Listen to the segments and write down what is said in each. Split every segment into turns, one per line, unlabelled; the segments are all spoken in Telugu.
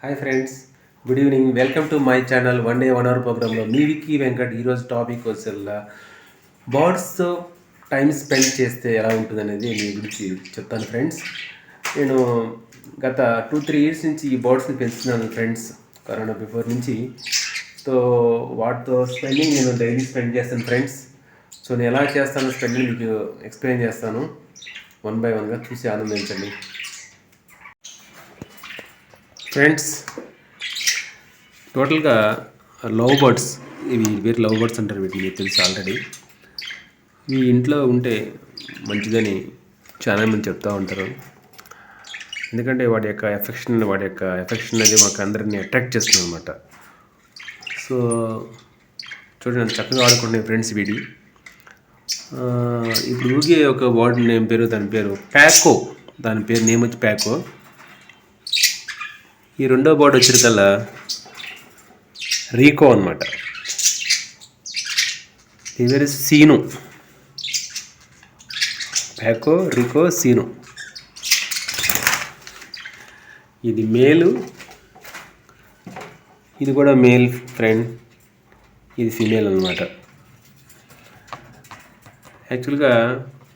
Hi friends, good evening. Welcome to my channel one day 1 hour ప్రోగ్రాంలో మీ విక్కీ వెంకట్. ఈరోజు టాపిక్ వచ్చేలా బర్డ్స్తో టైం స్పెండ్ చేస్తే ఎలా ఉంటుంది అనేది మీ గురించి చెప్తాను ఫ్రెండ్స్. నేను గత 2-3 ఇయర్స్ నుంచి ఈ బర్డ్స్ని పెంచుతున్నాను ఫ్రెండ్స్, కరోనా బిఫోర్ నుంచి. సో వాటితో స్పెండింగ్ నేను డైలీ స్పెండ్ చేస్తాను ఫ్రెండ్స్. సో నేను ఎలా చేస్తాను స్పెండింగ్ మీకు ఎక్స్ప్లెయిన్ చేస్తాను, 1 by 1గా చూసి ఆనందించండి ఫ్రెండ్స్. టోటల్గా లవ్ బర్డ్స్, ఇవి వేరే లవ్ బర్డ్స్ అంటారు వీటిని, మీకు తెలుసు ఆల్రెడీ. ఇవి ఇంట్లో ఉంటే మంచిదని చాలామంది చెప్తూ ఉంటారు. ఎందుకంటే వాటి యొక్క ఎఫెక్షన్ అనేది మాకు అందరినీ అట్రాక్ట్ చేస్తుంది అనమాట. సో చూడండి, నేను చక్కగా ఆడుకుంటున్నాయి ఫ్రెండ్స్ వీడి. ఇప్పుడు ఊగే ఒక వర్డ్ నేమ్ పేరు, దాని పేరు ప్యాకో. దాని పేరు నేమ్ వచ్చి ప్యాకో. ఈ రెండో బర్డ్ వచ్చేకల్లా రీకో అనమాట. ఈ పేరు సీను. Phaco, Rico, scene. ఇది మేలు, ఇది కూడా మేల్ ఫ్రెండ్, ఇది ఫీమేల్ అనమాట. యాక్చువల్గా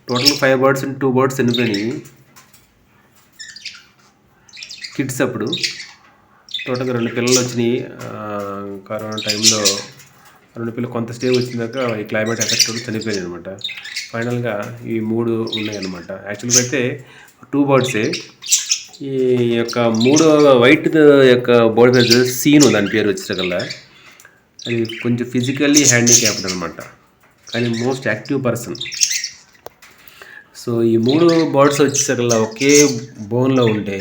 టోటల్ 5 బర్డ్స్ 2 బర్డ్స్ చనిపోయినాయి కిడ్స్. అప్పుడు టోటల్గా 2 పిల్లలు వచ్చినాయి. కరోనా టైంలో 2 పిల్లలు కొంత స్టేజ్ వచ్చినాక ఈ క్లైమేట్ ఎఫెక్ట్ చనిపోయాయి అనమాట. ఫైనల్గా ఈ 3 ఉన్నాయి అనమాట. యాక్చువల్గా అయితే 2 బర్డ్సే. ఈ యొక్క 3వ వైట్ యొక్క బర్డ్ పేరు సీను. దాని పేరు వచ్చేసరికల్లా అది కొంచెం ఫిజికల్లీ హ్యాండిక్యాప్డ్ అనమాట, కానీ మోస్ట్ యాక్టివ్ పర్సన్. సో ఈ 3 బర్డ్స్ వచ్చేసరికల్లా ఒకే బోన్లో ఉంటే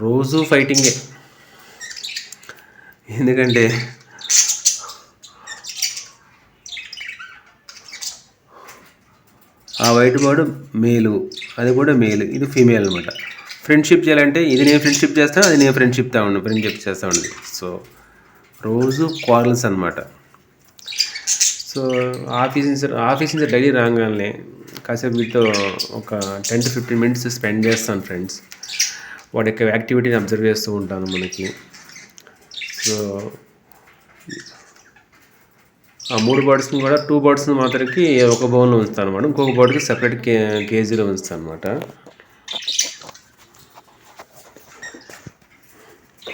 రోజు ఫైటింగే. ఎందుకంటే ఆ వైట్ బర్డ్ మేలు, అది కూడా మేలు, ఇది ఫీమేల్ అనమాట. ఫ్రెండ్షిప్ చేయాలంటే ఇది నేను ఫ్రెండ్షిప్ చేస్తాను, అది నేను ఫ్రెండ్షిప్ చేస్తూ ఉండదు. సో రోజు క్వారల్స్ అనమాట. సో ఆఫీస్ నుంచి డైలీ రాగానే కాసేపు వీటితో ఒక 10 to 15 minutes స్పెండ్ చేస్తాను ఫ్రెండ్స్. వాటి యొక్క యాక్టివిటీని అబ్జర్వ్ చేస్తూ ఉంటాను మనకి. సో ఆ 3 బర్డ్స్ని కూడా 2 బర్డ్స్ని మాత్రకి ఒక బౌన్లో ఉంచుతాను అనమాట. ఇంకొక బర్డ్కి సెపరేట్ కేజీలో ఉంచుతాను అనమాట.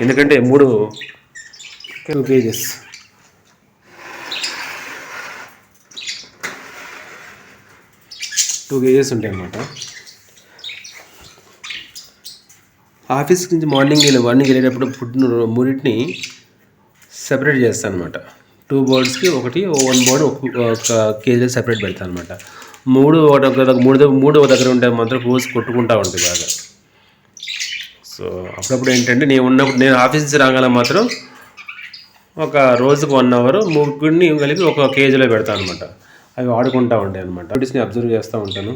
ఎందుకంటే 2 కేజెస్ ఉంటాయి అన్నమాట. ఆఫీస్కి నుంచి మార్నింగ్ వెళ్ళేటప్పుడు ఫుడ్ 3ని సెపరేట్ చేస్తాను అనమాట. 2 బర్డ్స్కి 1 బర్డ్ ఒక కేజీ సెపరేట్ పెడతాను అనమాట. 3 ఒక దగ్గర ఉంటే మాత్రం రోజు కొట్టుకుంటూ ఉంటుంది బాగా. సో అప్పుడప్పుడు ఏంటంటే నేను ఆఫీస్ నుంచి రాగానే మాత్రం ఒక రోజుకు 1 hour 3 కలిపి ఒక కేజీలో పెడతాను అనమాట. అవి ఆడుకుంటూ ఉంటాయి అనమాట. వీటిని అబ్జర్వ్ చేస్తూ ఉంటాను.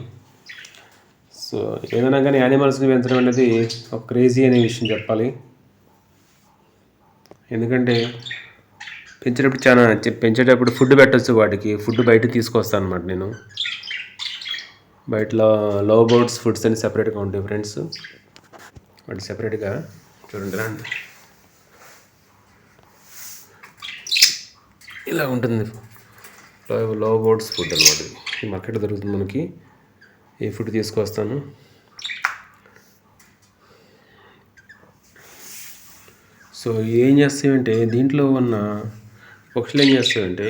సో ఏదైనా కానీ యానిమల్స్ని పెంచడం అనేది ఒక క్రేజీ అనే విషయం చెప్పాలి. ఎందుకంటే పెంచేటప్పుడు ఫుడ్ పెట్టచ్చు. వాటికి ఫుడ్ బయట తీసుకొస్తాను అనమాట. నేను బయట లవ్ బర్డ్స్ ఫుడ్స్ అని సెపరేట్గా ఉంటాయి ఫ్రెండ్స్. వాటి సెపరేట్గా చూడండి రండి, ఇలా ఉంటుంది. లవ్ బర్డ్స్ ఫుడ్ అనమాట. ఈ మార్కెట్ దొరుకుతుంది మనకి. ఈ ఫుడ్ తీసుకొస్తాను. సో ఏం చేస్తాయంటే దీంట్లో ఉన్న పక్షులు ఏం చేస్తాయంటే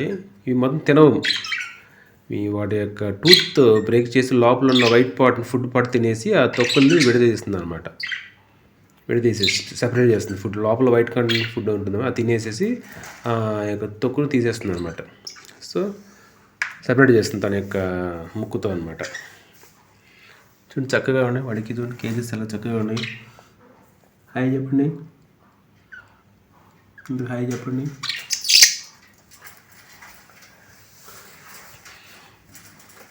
ఇవి మొత్తం తినవు. వాటి యొక్క టూత్ బ్రేక్ చేసి లోపల ఉన్న వైట్ పార్ట్ ఫుడ్ పార్ట్ తినేసి ఆ తొక్కుల్ని విడదీస్తుంది అనమాట. విడదీసేసి సెపరేట్ చేస్తుంది. ఫుడ్ లోపల వైట్ కంటెంట్ ఫుడ్ ఉంటుందో అది తినేసేసి ఆ యొక్క తొక్కులు తీసేస్తుంది అనమాట. సో సెపరేట్ చేస్తుంది తన యొక్క ముక్కుతో అనమాట. చూడండి చక్కగా ఉన్నాయి. వాడికి చూడండి కేజెస్ ఎలా చక్కగా ఉన్నాయి. హాయ్ చెప్పండి, హాయ్ చెప్పండి.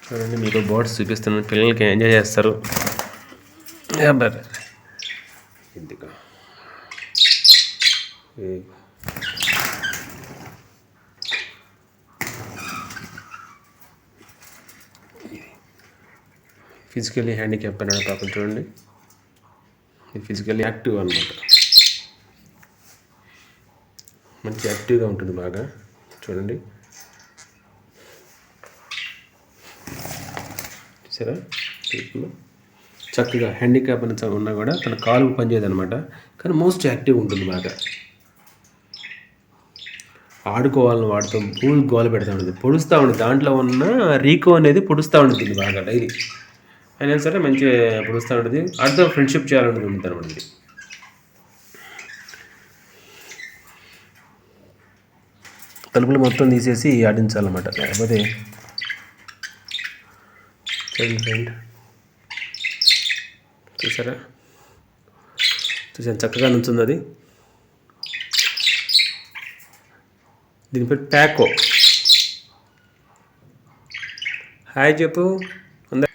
చూడండి మీకు బర్డ్స్ చూపిస్తున్నాను, పిల్లలకి ఎంజాయ్ చేస్తారు. ఎందుకు ఫిజికల్లీ హ్యాండిక్యాప్ అన్నాడు పాపం. చూడండి ఇది ఫిజికల్లీ యాక్టివ్ అనమాట, మంచి యాక్టివ్గా ఉంటుంది బాగా. చూడండి, చూసారా పీపుల్ చక్కగా హ్యాండిక్యాప్ అని ఉన్నా కూడా తన కాలు పనిచేయదు అనమాట, కానీ మోస్ట్ యాక్టివ్ ఉంటుంది బాగా. ఆడుకోవాలని వాడుతాం, పూలు గోల పెడతా ఉంటుంది, పొడుస్తూ ఉంటుంది. దాంట్లో ఉన్న రీకో అనేది పొడుస్తూ ఉంటుంది బాగా డైలీ. అయినా సరే మంచిగా పొడుస్తూ ఉంటుంది, ఆడితో ఫ్రెండ్షిప్ చేయాలని ఉంటుంది అనమాట. ఇది తలుపులు మొత్తం తీసేసి ఆడించాలన్నమాట, లేకపోతే ఫ్రెండ్ చూసారా, చూసాను చక్కగా నుంచుంది అది. దీని పేరు ప్యాకో. హాయ్ చెప్పు అందరు.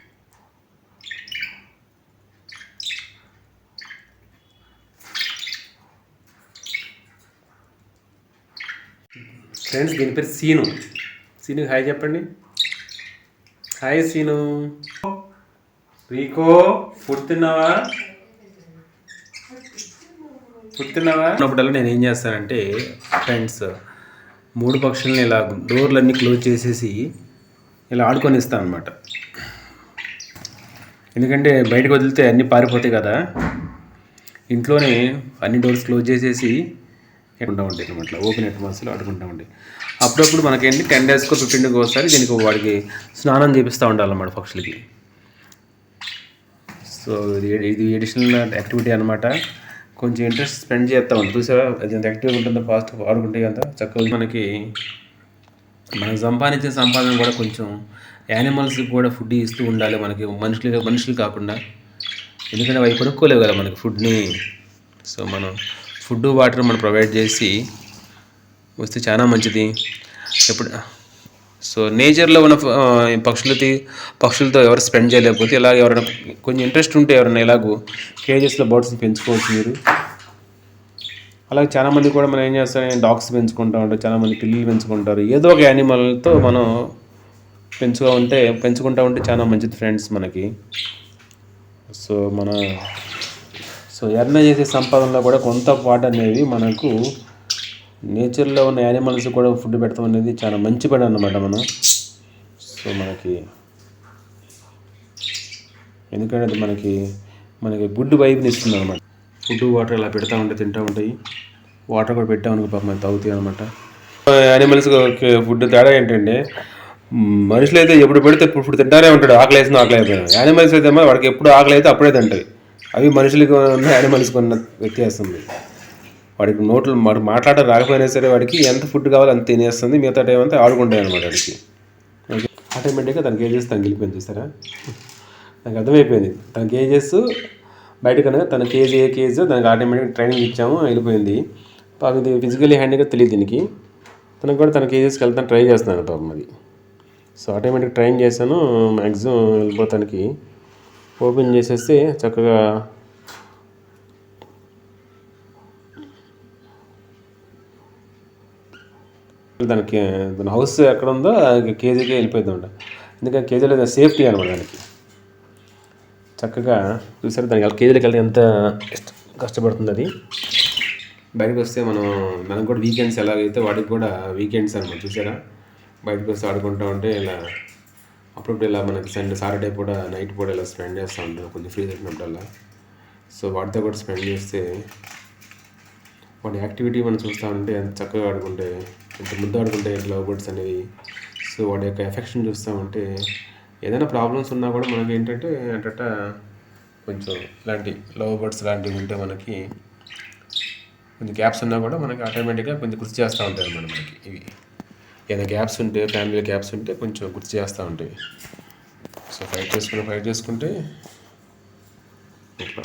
ఫ్రెండ్స్ దీని పేరు సీను. సీను హాయ్ చెప్పండి. హాయ్ సీను. రీకో ఫుడ్ తిన్నావా? అప్పుడల్లా నేను ఏం చేస్తానంటే ఫ్రెండ్స్, 3 పక్షులని ఇలా డోర్లన్నీ క్లోజ్ చేసేసి ఇలా ఆడుకొని ఇస్తాను అనమాట. ఎందుకంటే బయటకు వదిలితే అన్నీ పారిపోతాయి కదా, ఇంట్లోనే అన్ని డోర్స్ క్లోజ్ చేసేసి ఉంటా ఉంటాయి అనమాట. ఓపెన్ అట్మాస్ఫియర్లో ఆడుకుంటూ ఉంటాయి. అప్పుడప్పుడు మనకేంటి 10 డేస్కో 15 డేస్కో ఒకసారి దీనికి వాడికి స్నానం చేపిస్తూ ఉండాలన్నమాట పక్షులకి. సో ఇది ఎడిషనల్ యాక్టివిటీ అనమాట. కొంచెం ఇంట్రెస్ట్ స్పెండ్ చేస్తూ ఉంటుంది. చూసారా అది ఎంత యాక్టివ్గా ఉంటుందో, ఫాస్ట్ ఆడుకుంటే అంత చక్కగా. మనం సంపాదించే సంపాదన కూడా కొంచెం యానిమల్స్కి కూడా ఫుడ్ ఇస్తూ ఉండాలి మనకి, మనుషులు కాకుండా. ఎందుకంటే అవి కొనుక్కోలేవు కదా మనకి ఫుడ్ని. సో మనం ఫుడ్ వాటర్ మనం ప్రొవైడ్ చేసి వస్తే చాలా మంచిది. ఎప్పుడు సో నేచర్లో ఉన్న పక్షులతో ఎవరు స్పెండ్ చేయలేకపోతే ఇలా ఎవరైనా కొంచెం ఇంట్రెస్ట్ ఉంటే ఎవరైనా ఇలాగూ కేజెస్లో బర్డ్స్ని పెంచుకోవచ్చు మీరు. అలాగే చాలామంది కూడా మనం ఏం చేస్తాం, డాగ్స్ పెంచుకుంటూ ఉంటారు, చాలామంది పిల్లలు పెంచుకుంటారు. ఏదో ఒక యానిమల్తో మనం పెంచుకుంటూ ఉంటే చాలా మంచిది ఫ్రెండ్స్ మనకి. సో ఎర్న చేసే సంపాదనలో కూడా కొంత పాట అనేది మనకు నేచర్లో ఉన్న యానిమల్స్ కూడా ఫుడ్ పెడతాం అనేది చాలా మంచి పని అన్నమాట మనం. సో ఎందుకంటే అది మనకి గుడ్ వైబ్ని ఇస్తుంది అనమాట. ఫుడ్ వాటర్ ఇలా పెడతా ఉంటే తింటూ ఉంటాయి, వాటర్ కూడా పెట్టామనుకో పాపం అది తాగుతాయి అనమాట. యానిమల్స్ ఫుడ్ తేడా ఏంటంటే, మనుషులు అయితే ఎప్పుడు పెడితే ఇప్పుడు తింటారే ఉంటాడు, ఆకలి వేసిన ఆకలి అయిపోయినా. యానిమల్స్ అయితే వాడికి ఎప్పుడు ఆకలి అయితే అప్పుడే తింటాయి. అవి మనుషులకి ఉన్న యానిమల్స్కి ఉన్న వ్యత్యాసం. వాడికి నోట్లు మాట్లాడడం రాకపోయినా సరే వాడికి ఎంత ఫుడ్ కావాలో అంత తినేస్తుంది, మిగతా టైం అంతా ఆడుకుంటాయి అనమాట. వాడికి ఆటోమేటిక్గా తన కేజెస్ తగ్గిపోయింది. చూస్తారా, నాకు అర్థమైపోయింది తన కేజెస్ బయటకన్నా తన కేజీ ఏ కేజీ దానికి ఆటోమేటిక్గా ట్రైనింగ్ ఇచ్చాము, వెళ్ళిపోయింది. పాపం ఇది ఫిజికలీ హ్యాండీగా తెలియదు దీనికి. తనకు కూడా తన కేజెస్కి వెళ్తాను ట్రై చేస్తున్నాను పాపం అది. సో ఆటోమేటిక్ ట్రైన్ చేశాను, మ్యాక్సిమం వెళ్ళిపోతానికి. ఓపెన్ చేసేస్తే చక్కగా తన హౌస్ ఎక్కడ ఉందో కేజీకే వెళ్ళిపోతుంది అనమాట. ఎందుకంటే కేజీలో సేఫ్టీ అనమాట దానికి. చక్కగా చూసారు దానికి కేజీలకు వెళ్తే ఎంత కష్టపడుతుంది అది. బయటకు వస్తే మనకు కూడా వీకెండ్స్ ఎలాగైతే వాడికి కూడా వీకెండ్స్ అనమాట. చూసారా, బయటకు వస్తే ఆడుకుంటూ ఉంటే ఇలా అప్పుడప్పుడు ఇలా మనకి సాటర్డే కూడా నైట్ కూడా ఇలా స్పెండ్ చేస్తూ ఉంటాం కొంచెం ఫ్రీ దొరికినప్పుడల్లా. సో వాటితో కూడా స్పెండ్ చేస్తే వాడి యాక్టివిటీ మనం చూస్తూ ఉంటే ఎంత చక్కగా ఆడుకుంటే, ఎంత ముద్దు ఆడుకుంటే లవ్ బర్డ్స్ అనేవి. సో వాడి యొక్క ఎఫెక్షన్ చూస్తూ ఉంటే ఏదైనా ప్రాబ్లమ్స్ ఉన్నా కూడా మనకి ఏంటంటే కొంచెం ఇలాంటి లవ్ బర్డ్స్ లాంటివి ఉంటే మనకి కొంచెం గ్యాప్స్ ఉన్నా కూడా మనకి ఆటోమేటిక్గా కొంచెం గుర్తు చేస్తూ ఉంటాయి అన్నమాట. మనకి ఇవి ఏదైనా గ్యాప్స్ ఉంటే, ఫ్యామిలీ గ్యాప్స్ ఉంటే కొంచెం గుర్తు చేస్తూ ఉంటాయి. సో ఫైట్ చేసుకుంటే ఇట్లా